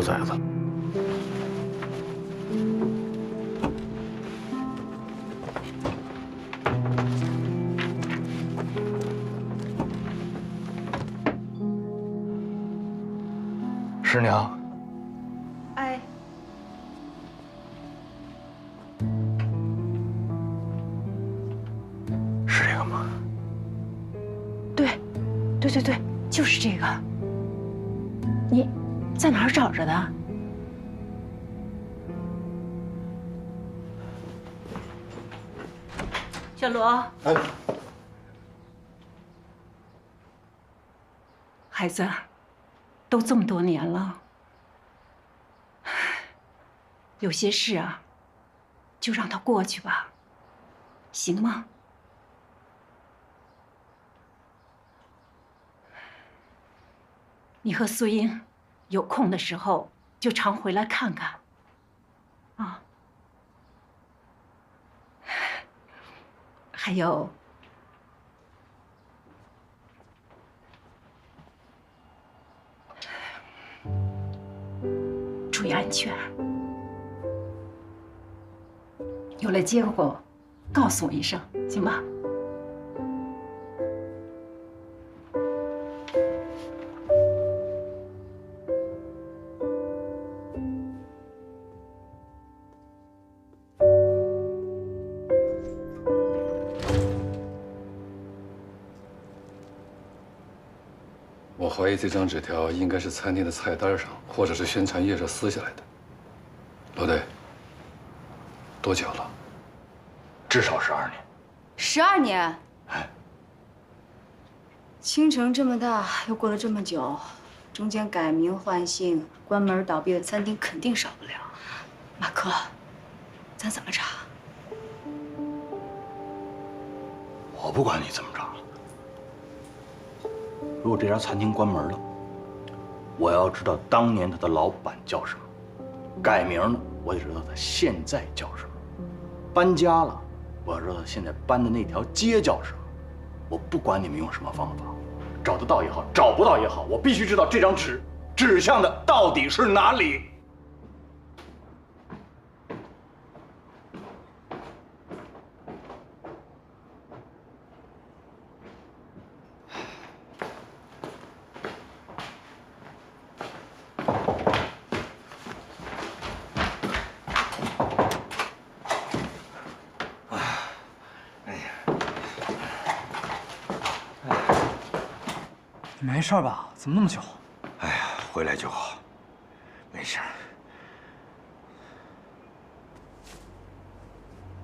崽子。师娘。哎。 是这个吗？对，就是这个。你在哪儿找着的？小罗。哎，孩子，都这么多年了，有些事啊，就让它过去吧，行吗？ 你和素英有空的时候就常回来看看，啊。还有，注意安全。有了结果，告诉我一声，行吧？ 我怀疑这张纸条应该是餐厅的菜单上，或者是宣传页上撕下来的。老队，多久了？至少12年。12年。哎，青城这么大，又过了这么久，中间改名换姓、关门倒闭的餐厅肯定少不了。马克，咱怎么查？我不管你怎么查。 如果这家餐厅关门了，我要知道当年他的老板叫什么；改名了，我得知道他现在叫什么；搬家了，我要知道他现在搬的那条街叫什么。我不管你们用什么方法，找得到也好，找不到也好，我必须知道这张纸指向的到底是哪里。 你没事吧？怎么那么久？哎呀，回来就好，没事。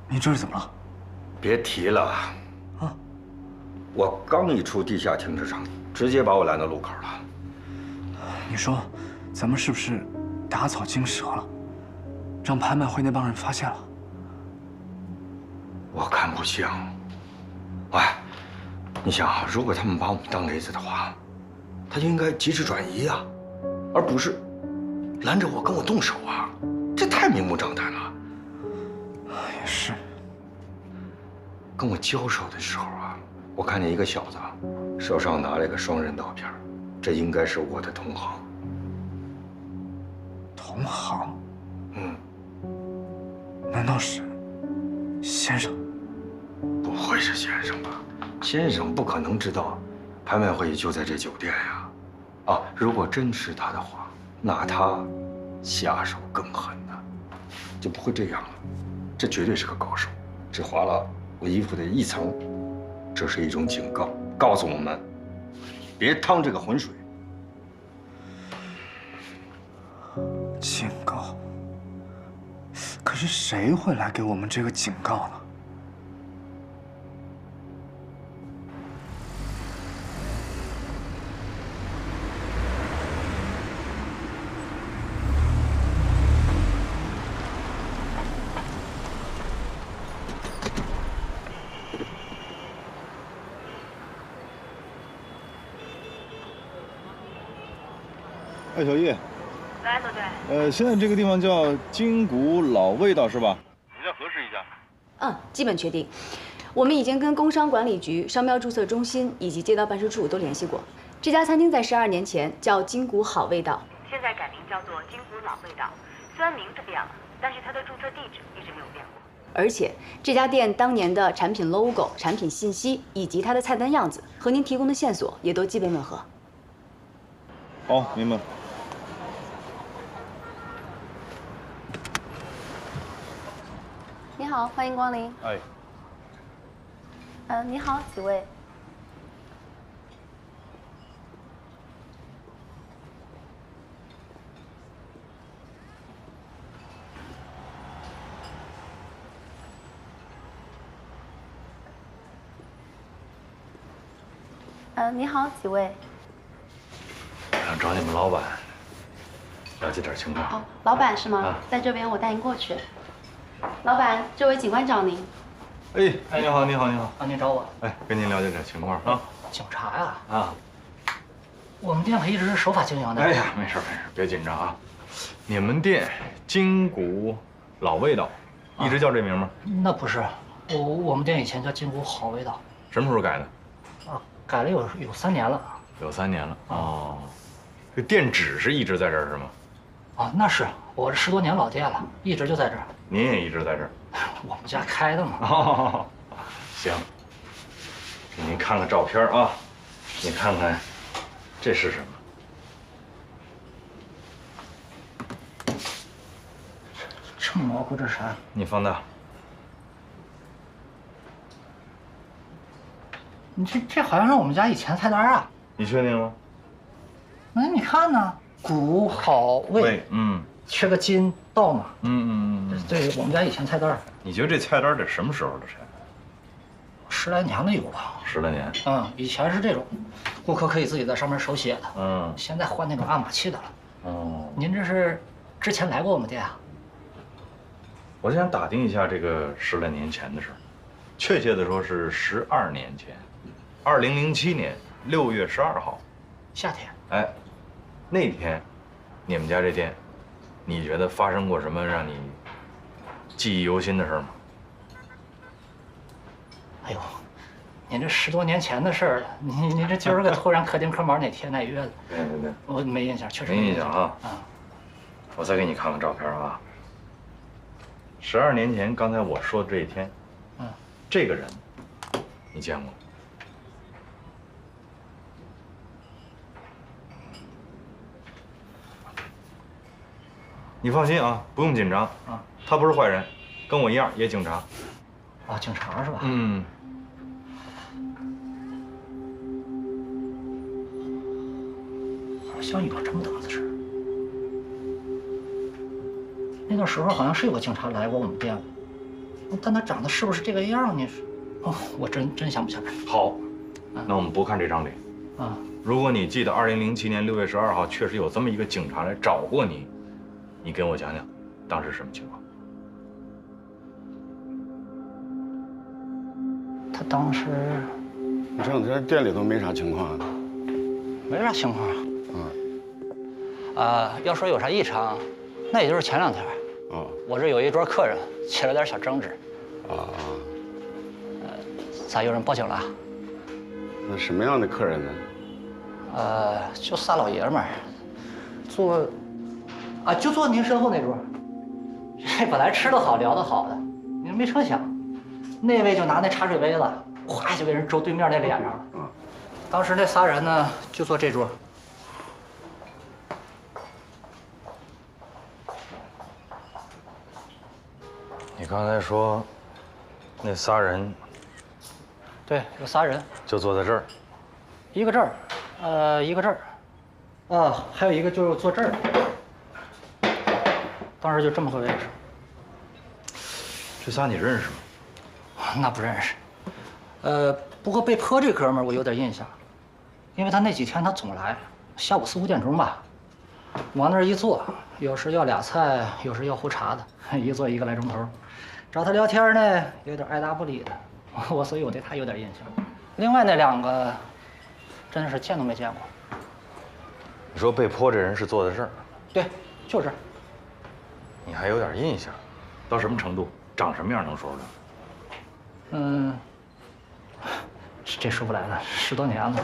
你这是怎么了？别提了。啊！我刚一出地下停车场，直接把我拦到路口了。你说，咱们是不是打草惊蛇了？让拍卖会那帮人发现了？我看不像。喂，你想啊，如果他们把我们当雷子的话，他就应该及时转移啊，而不是拦着我跟我动手啊，这太明目张胆了。也是。跟我交手的时候啊，我看见一个小子手上拿了一个双刃刀片，这应该是我的同行。同行？嗯。难道是先生？不会是先生吧？先生不可能知道拍卖会就在这酒店呀。啊，如果真是他的话，那他下手更狠呢，就不会这样了。这绝对是个高手，只划了我衣服的一层。这是一种警告，告诉我们别趟这个浑水。警告？可是谁会来给我们这个警告呢？哎，小易。来，老队。现在这个地方叫金谷老味道是吧？你再核实一下。嗯，基本确定。我们已经跟工商管理局、商标注册中心以及街道办事处都联系过。这家餐厅在12年前叫金谷好味道。现在改名叫做金湖老味道。虽然名字变了，但是它的注册地址一直没有变过。而且这家店当年的产品 logo、产品信息以及它的菜单样子和您提供的线索也都基本吻合。好，明白。你好，欢迎光临。哎。你好，几位？你好，几位？想找你们老板了解点情况。哦，老板是吗？在这边，我带您过去。老板，这位警官找您。哎，你好，你好，你好。啊，您找我？哎，跟您了解点情况啊。警察呀？啊。我们店可一直是守法经营的。哎呀，没事没事，别紧张啊。你们店金谷老味道，一直叫这名吗？那不是，我们店以前叫金谷好味道。什么时候改的？啊，改了有3年了。有3年了。哦。这店址是一直在这儿是吗？啊，那是，我这10多年老店了，一直就在这儿。您也一直在这儿？我们家开的嘛。哦，行。给您看看照片啊，你看看，这是什么？这么模糊，这是啥？你放大。你这好像是我们家以前菜单啊。你确定吗？那你看呢？谷好味，缺个金道嘛。对，我们家以前菜单。你觉得这菜单得什么时候的菜？10来年了有吧？10来年。以前是这种，顾客可以自己在上面手写的。现在换那种按码器的了。哦。您这是之前来过我们店啊？我想打听一下这个10来年前的事儿，确切的说是12年前，2007年6月12号，夏天。哎，那天，你们家这店，你觉得发生过什么让你记忆犹新的事吗？哎呦，您这10多年前的事儿了，您这今儿个突然可丁可卯哪天哪月的？对，我没印象，确实没印象啊。我再给你看看照片啊。12年前，刚才我说的这一天，这个人，你见过？你放心啊，不用紧张啊，他不是坏人，跟我一样也警察。啊，警察是吧？好像有这么档子事。那段时候好像是有个警察来过我们店，但他长得是不是这个样呢？我真想不起来。好，那我们不看这张脸。如果你记得2007年6月12号确实有这么一个警察来找过你。你跟我讲讲，当时什么情况？他当时，你这两天店里头没啥情况啊？没啥情况啊。要说有啥异常，那也就是前2天。我这有一桌客人起了点小争执。咋有人报警了？那什么样的客人呢？就仨老爷们儿，就坐您身后那桌。这本来吃得好聊得好的，您没成想，那位就拿那茶水杯子，哗就给人周对面那脸上了。当时那仨人呢，就坐这桌。你刚才说，那仨人？对，有仨人，就坐在这儿。一个这儿，一个这儿，还有一个就坐这儿。当时就这么个位置。这仨你认识吗？那不认识。不过被泼这哥们儿我有点印象，因为他那几天他总来，下午4、5点钟吧，往那儿一坐，有时要俩菜，有时要壶茶的，一坐1个来钟头。找他聊天呢，有点爱答不理的，所以我对他有点印象。另外那2个，真的是见都没见过。你说被泼这人是坐在这儿？对，就这儿。你还有点印象，到什么程度？长什么样能说出来？这说不来了10多年了。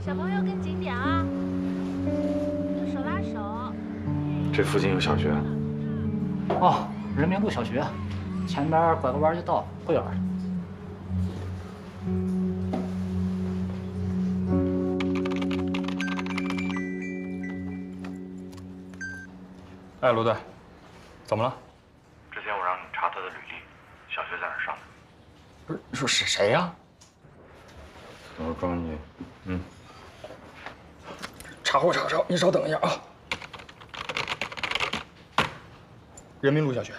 小朋友跟紧点啊，手拉手。这附近有小学。哦，人民路小学，前边拐个弯就到，不远。哎，罗队，怎么了？之前我让你查他的履历，小学在哪儿上的？不是，你说是谁呀？我帮你，查货，你稍等一下啊。人民路小学。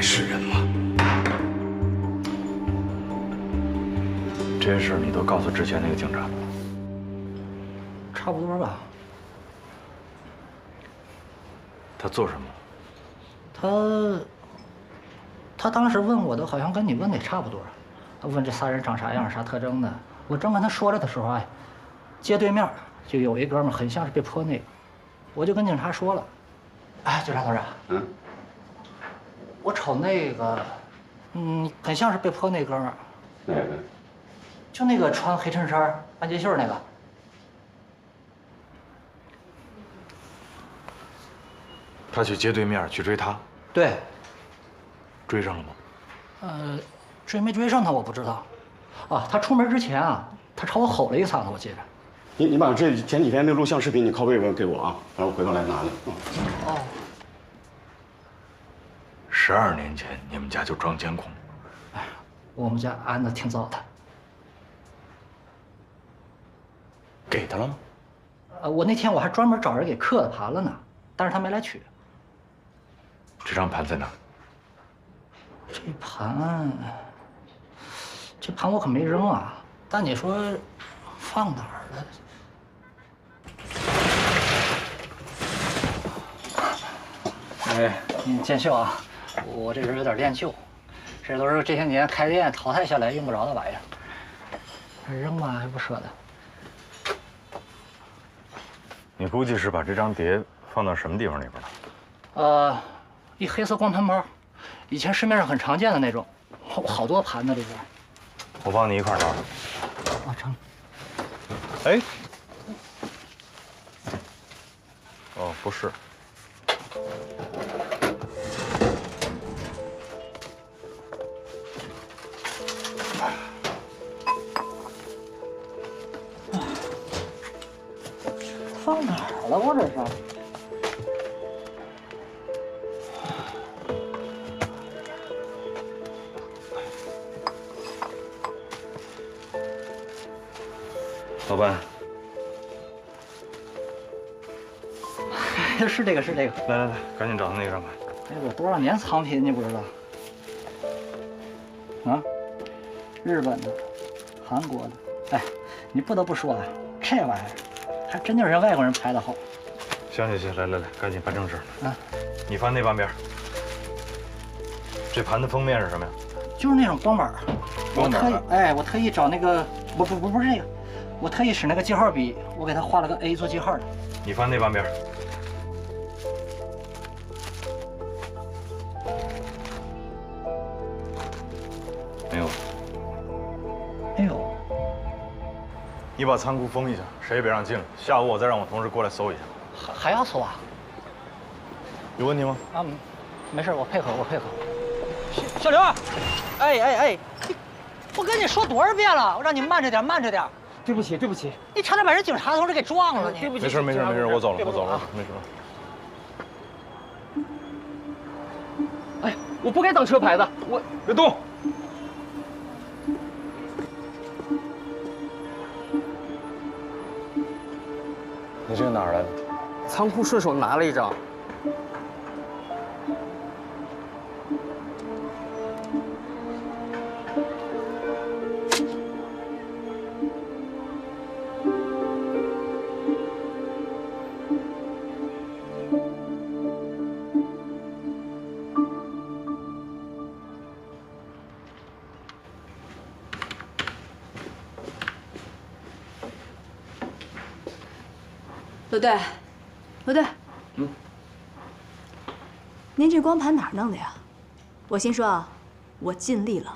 是人吗？这些事你都告诉之前那个警察了？差不多吧。他做什么？他当时问我的，好像跟你问的也差不多。他问这仨人长啥样、啥特征的。我正跟他说着的时候，哎，街对面就有一哥们很像是被泼那个，我就跟警察说了，哎，警察同志，我瞅那个，很像是被泼那哥们儿。哪个？就那个穿黑衬衫、半截袖那个。他去街对面去追他。对。追上了吗？追没追上他我不知道。啊，他出门之前啊，他朝我吼了一嗓子，我记着。你把这前几天那录像视频你拷贝给我啊，然后我回头来拿去。哦。 12年前你们家就装监控，哎，我们家安的挺早的。给他了吗？我那天我还专门找人给刻了盘了呢，但是他没来取。这张盘在哪？这盘我可没扔啊。但你说放哪儿了？哎，你见笑啊。 我这人有点恋旧，这都是这些年开店淘汰下来用不着的玩意儿，扔吧还不舍得。你估计是把这张碟放到什么地方里边了？一黑色光盘包，以前市面上很常见的那种，好多盘呢里边。我帮你一块找。啊，成。哎，哦，不是。 放哪儿了？我这是。老板，是这个，是这个。来，赶紧找他那张盘。哎，我多少年藏品你不知道？啊，日本的，韩国的。哎，你不得不说啊，这玩意儿。 还真就是人外国人拍的好。行，来，赶紧办正事。啊，你翻那半边。这盘的封面是什么呀？就是那种光板。光板。我特意找那个，不是这个，我特意使那个记号笔，我给他画了个 A 做记号的。你翻那半边。没有。没有。 你把仓库封一下，谁也别让进了。下午我再让我同事过来搜一下。还要搜啊？有问题吗？啊，没事，我配合。小刘，哎，我跟你说多少遍了，我让你慢着点。对不起，你差点把人警察同志给撞了，你。对不起。没事，我走了，没事。哎，我不该当车牌的，我别动。 你这个哪儿来的？仓库顺手拿了一张。罗队，罗队，您这光盘哪儿弄的呀？我心说啊，我尽力了，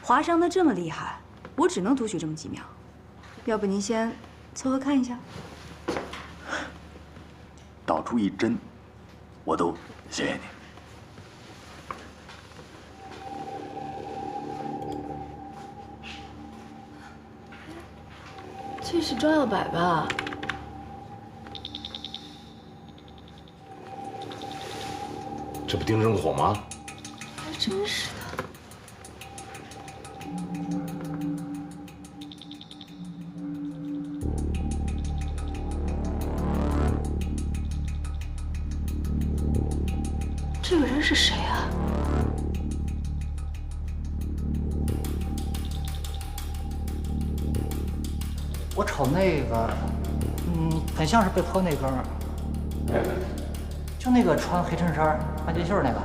划伤的这么厉害，我只能读取这么几秒，要不您先凑合看一下。导出一针，我都谢谢你。这是张耀柏吧？这不丁生火吗？还真是的。这个人是谁啊？我瞅那个，很像是被泼那哥们儿，就那个穿黑衬衫、半截袖那个。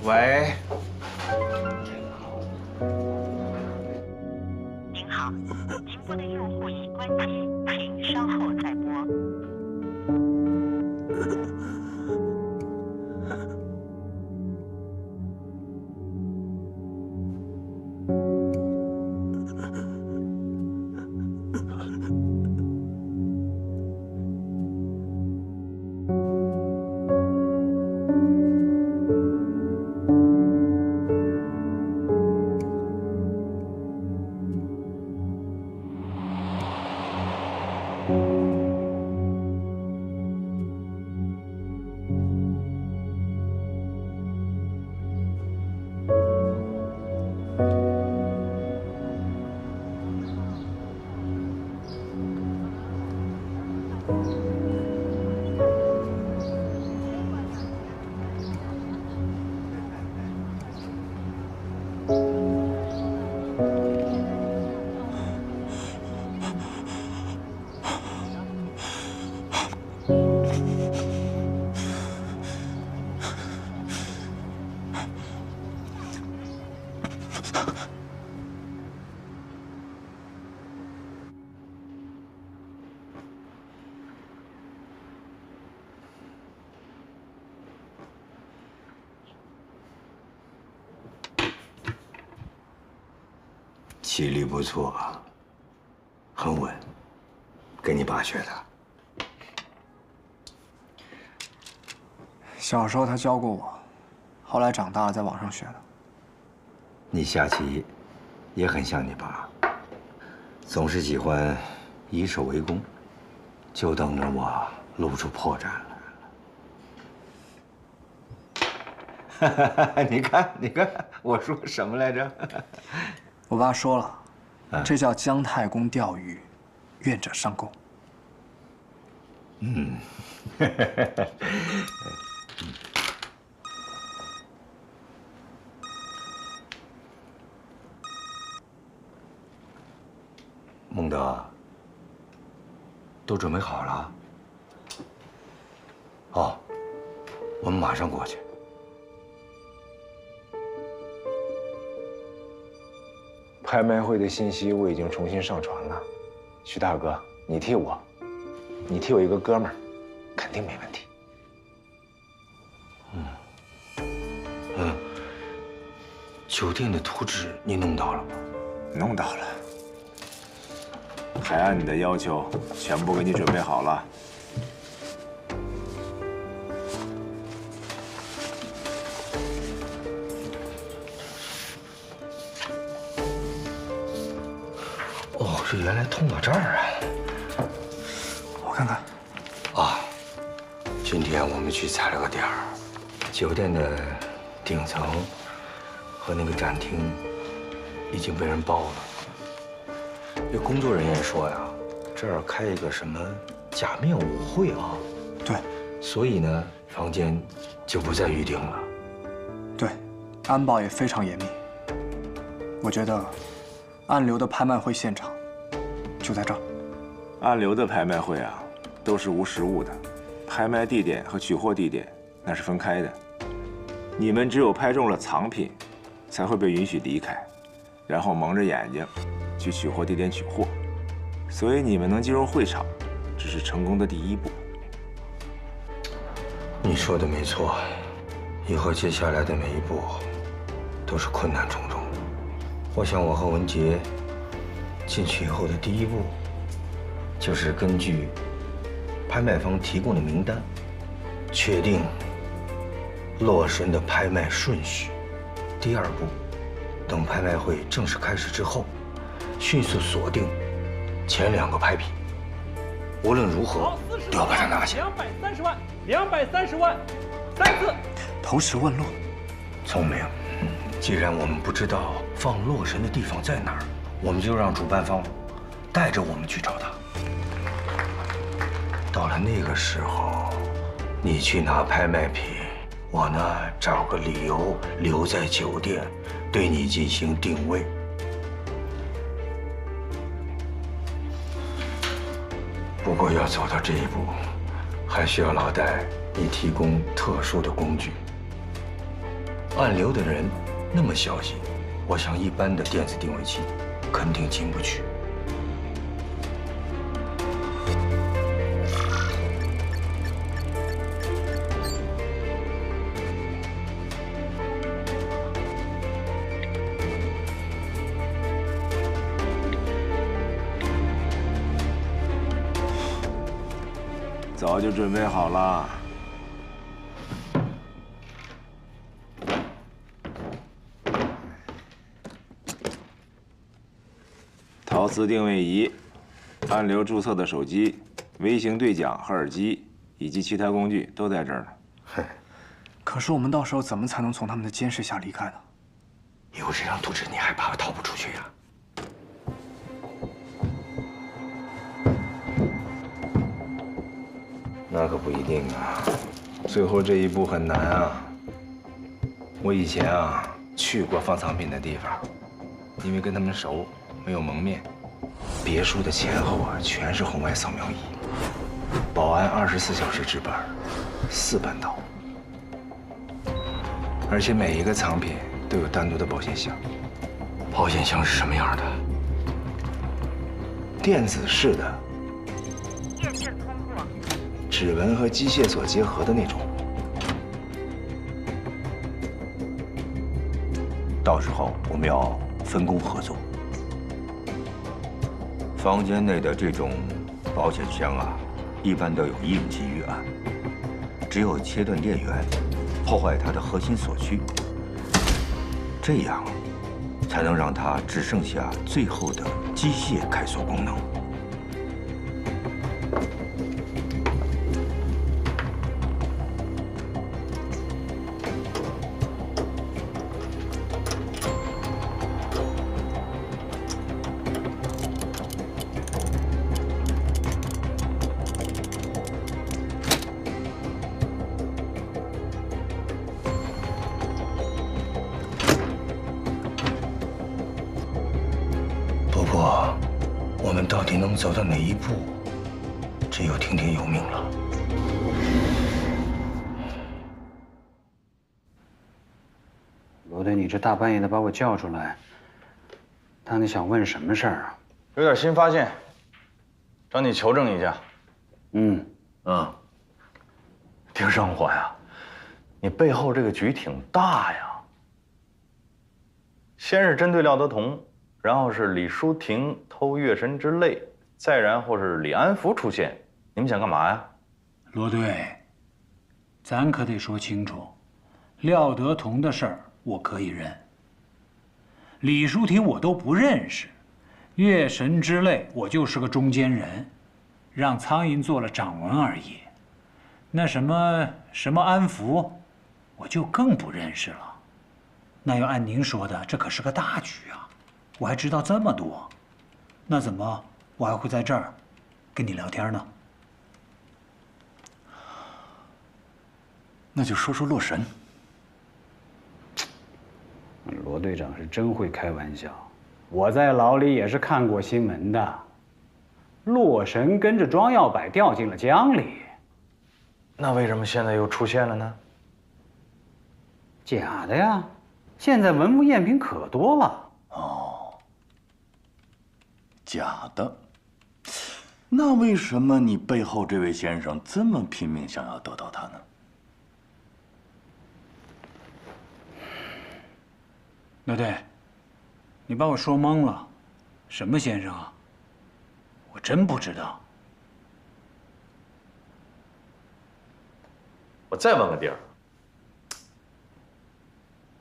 喂。您好，您拨的用户已关机，请稍后再拨。气力不错，很稳，跟你爸学的。小时候他教过我，后来长大了在网上学的。你下棋也很像你爸，总是喜欢以守为攻，就等着我露出破绽来了。你看，你看，我说什么来着？我爸说了，这叫姜太公钓鱼，愿者上钩。嗯。孟德，都准备好了？哦，我们马上过去。拍卖会的信息我已经重新上传了，徐大哥，你替我一个哥们儿，肯定没问题。酒店的图纸你弄到了吗？弄到了，还按你的要求全部给你准备好了。哦，这原来通到这儿啊！我看看。啊，今天我们去踩了个点儿，酒店的顶层和那个展厅已经被人包了。这工作人员说呀，这儿开一个什么假面舞会啊？对。所以呢，房间就不再预定了。对，安保也非常严密。我觉得，暗流的拍卖会现场就在这儿。暗流的拍卖会啊，都是无实物的，拍卖地点和取货地点那是分开的。你们只有拍中了藏品，才会被允许离开，然后蒙着眼睛去取货地点取货。所以你们能进入会场，只是成功的第一步。你说的没错，以后接下来的每一步都是困难重重。我想我和文杰进去以后的第一步，就是根据拍卖方提供的名单，确定洛神的拍卖顺序。第二步，等拍卖会正式开始之后，迅速锁定前2个拍品，无论如何都要把它拿下。230万，230万，3次。投石问路，聪明。既然我们不知道放洛神的地方在哪儿，我们就让主办方带着我们去找他。到了那个时候，你去拿拍卖品，我呢找个理由留在酒店，对你进行定位。不过要走到这一步，还需要老戴你提供特殊的工具。暗流的人那么小心，我想一般的电子定位器肯定进不去。早就准备好了。陶瓷定位仪、暗流注册的手机、微型对讲和耳机以及其他工具都在这儿呢。嘿，可是我们到时候怎么才能从他们的监视下离开呢？有这张图纸，你还怕逃不出去呀？那可不一定啊，最后这一步很难啊。我以前啊去过放藏品的地方，因为跟他们熟，没有蒙面。别墅的前后啊全是红外扫描仪，保安24小时值班，4班倒。而且每一个藏品都有单独的保险箱。保险箱是什么样的？电子式的。验证通过。指纹和机械所结合的那种。到时候我们要分工合作。房间内的这种保险箱啊，一般都有应急预案，只有切断电源，破坏它的核心锁区，这样才能让它只剩下最后的机械开锁功能。到底能走到哪一步，只有听天由命了。罗队，你这大半夜的把我叫出来，到底想问什么事儿啊？有点新发现，找你求证一下。听生火呀，你背后这个局挺大呀。先是针对廖德同。然后是李淑婷偷月神之泪，再然后是李安福出现，你们想干嘛呀？罗队，咱可得说清楚，廖德同的事儿我可以认，李淑婷我都不认识，月神之泪我就是个中间人，让苍蝇做了掌纹而已。那什么安福，我就更不认识了。那要按您说的，这可是个大局啊！我还知道这么多，那怎么我还会在这儿跟你聊天呢？那就说说洛神。罗队长是真会开玩笑，我在牢里也是看过新闻的。洛神跟着庄耀柏掉进了江里，那为什么现在又出现了呢？假的呀，现在文物赝品可多了。假的，那为什么你背后这位先生这么拼命想要得到他呢？罗队，你把我说懵了，什么先生啊？我真不知道。我再问个地儿，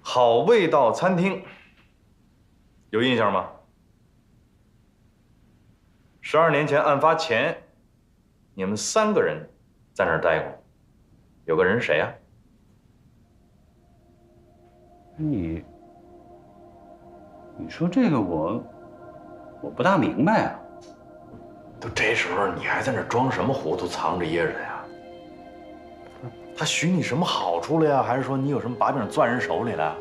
好味道餐厅有印象吗？12年前案发前，你们3个人在那儿待过，有个人谁啊？你说这个我不大明白啊。都这时候你还在那儿装什么糊涂，藏着掖着呀？他许你什么好处了呀？还是说你有什么把柄攥人手里了？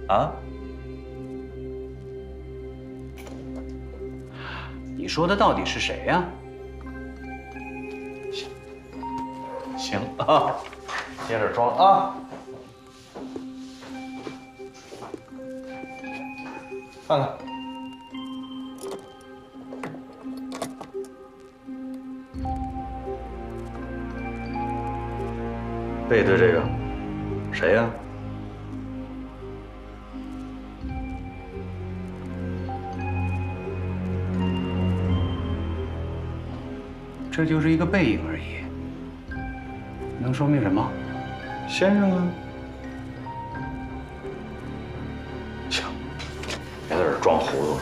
啊？你说的到底是谁呀？行啊，接着装啊。看看。背对这个，谁呀？这就是一个背影而已，能说明什么？先生啊。行，别在这儿装糊涂了，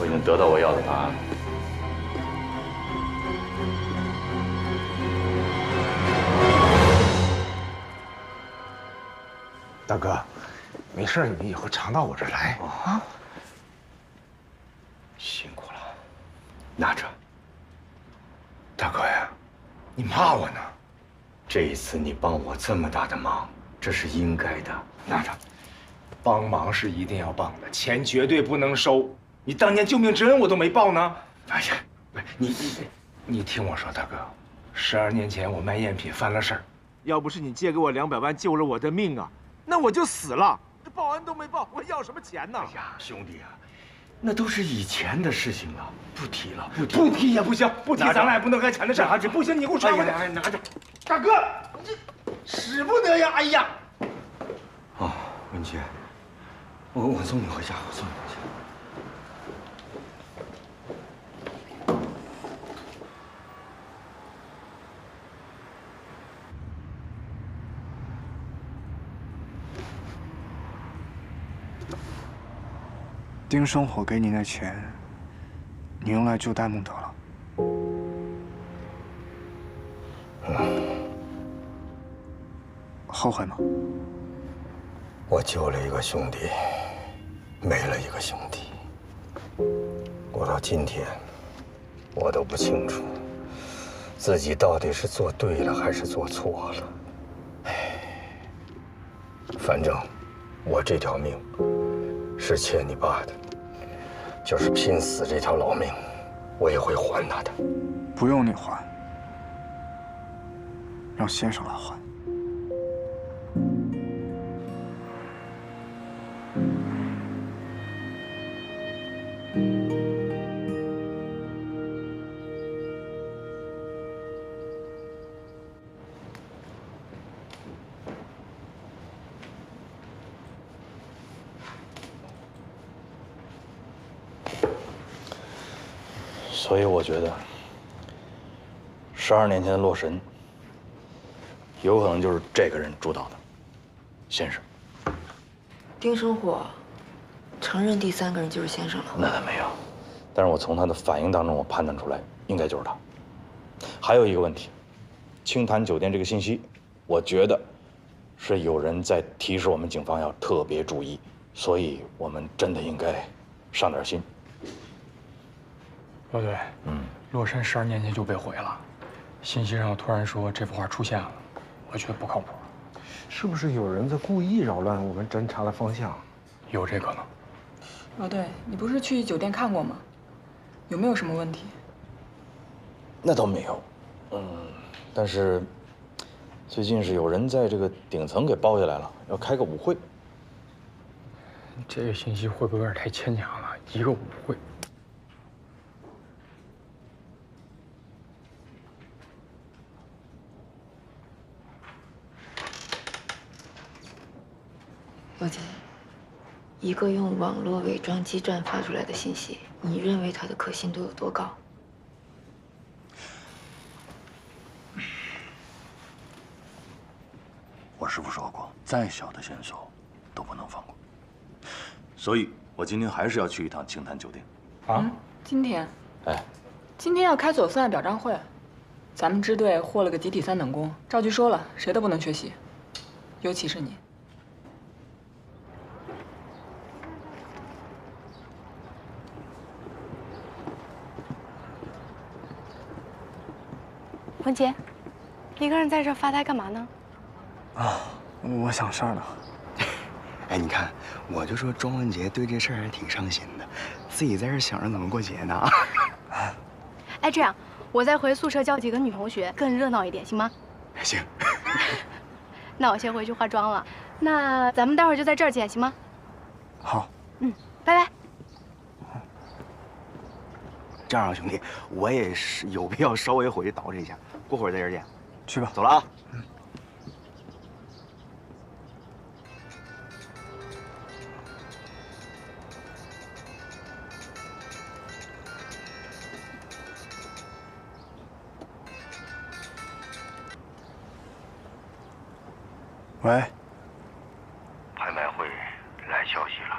我已经得到我要的答案了。大哥，没事，你以后常到我这儿来啊。辛苦了，拿着。大哥呀，你骂我呢？这一次你帮我这么大的忙，这是应该的。拿着。帮忙是一定要帮的，钱绝对不能收。你当年救命之恩我都没报呢。哎呀，你听我说，大哥，12年前我卖赝品犯了事儿，要不是你借给我200万救了我的命啊，那我就死了。这报案都没报，我要什么钱呢？哎呀，兄弟啊，那都是以前的事情了，不提了，不提也不行，不提咱俩也不能干钱的事。拿着，不行，你给我传回去。哎，拿着。大哥，这使不得呀！哎呀。哦，文杰，我送你回家，我送你回家。丁生火给你那钱，你用来救戴梦得了。后悔吗？我救了一个兄弟，没了一个兄弟。我到今天，我都不清楚自己到底是做对了还是做错了。反正我这条命是欠你爸的，就是拼死这条老命，我也会还他的。不用你还，让先生来还。所以我觉得，12年前的洛神，有可能就是这个人主导的，先生。丁生火承认第3个人就是先生了。那他没有，但是我从他的反应当中，我判断出来应该就是他。还有一个问题，清潭酒店这个信息，我觉得是有人在提示我们警方要特别注意，所以我们真的应该上点心。老队，洛神12年前就被毁了，信息上突然说这幅画出现了，我觉得不靠谱。是不是有人在故意扰乱我们侦查的方向？有这可能。老队，你不是去酒店看过吗？有没有什么问题？那倒没有，但是最近是有人在这个顶层给包下来了，要开个舞会。这个信息会不会有点太牵强了？一个舞会。老姐，一个用网络伪装机转发出来的信息，你认为它的可信度有多高？我师父说过，再小的线索都不能放过，所以我今天还是要去一趟清潭酒店。啊？今天？哎，今天要开走算案表彰会，咱们支队获了个集体3等功，赵局说了，谁都不能缺席，尤其是你。文杰，一个人在这发呆干嘛呢？啊，我想事儿呢。哎，你看，我就说庄文杰对这事儿还挺上心的，自己在这想着怎么过节呢。哎，这样，我再回宿舍叫几个女同学，更热闹一点，行吗？行。那我先回去化妆了，那咱们待会儿就在这儿见，行吗？好。嗯，拜拜。这样啊，兄弟，我也是有必要稍微回去捯饬一下，过会儿在这儿见。去吧，走了啊。喂，拍卖会来消息了。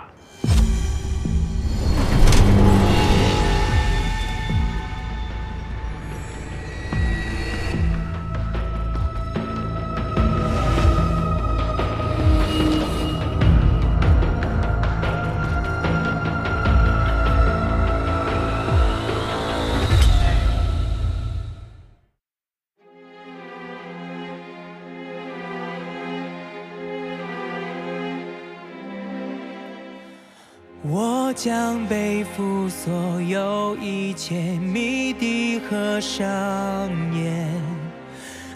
我将背负所有一切谜底和上演，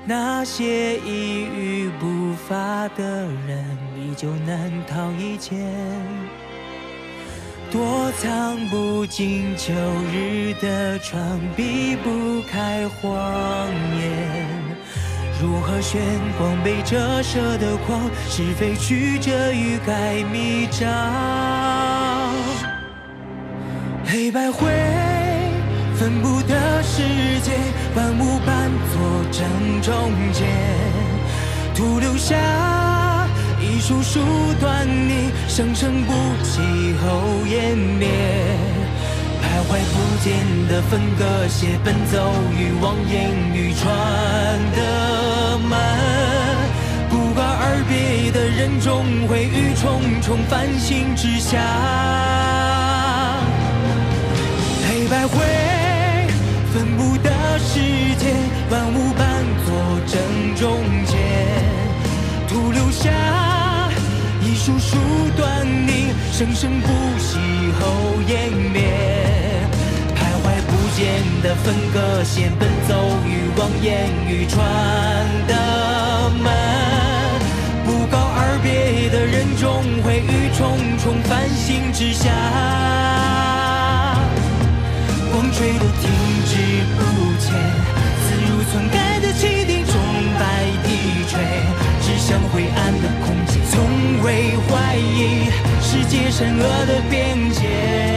那些一语不发的人依旧难逃一劫，躲藏不进秋日的窗，避不开谎言。如何选光被折射的光，是非曲折欲盖弥彰。黑白灰分不得世界，万物伴作正中间，徒留下一束束端倪，生生不息后湮灭。徘徊不见的分割线，奔走于望眼欲穿的门，不告而别的人终会于重重繁星之下。黑白灰分不得世界，万物伴作正中间，徒留下一束束端倪，生生不息后湮灭。徘徊不见的分割线，奔走于望眼欲穿的门，不告而别的人终会于重重繁星之下。光吹得停滞不前，自如篡改的汽笛钟摆低垂，指向灰暗的空间，从未怀疑世界善恶的边界。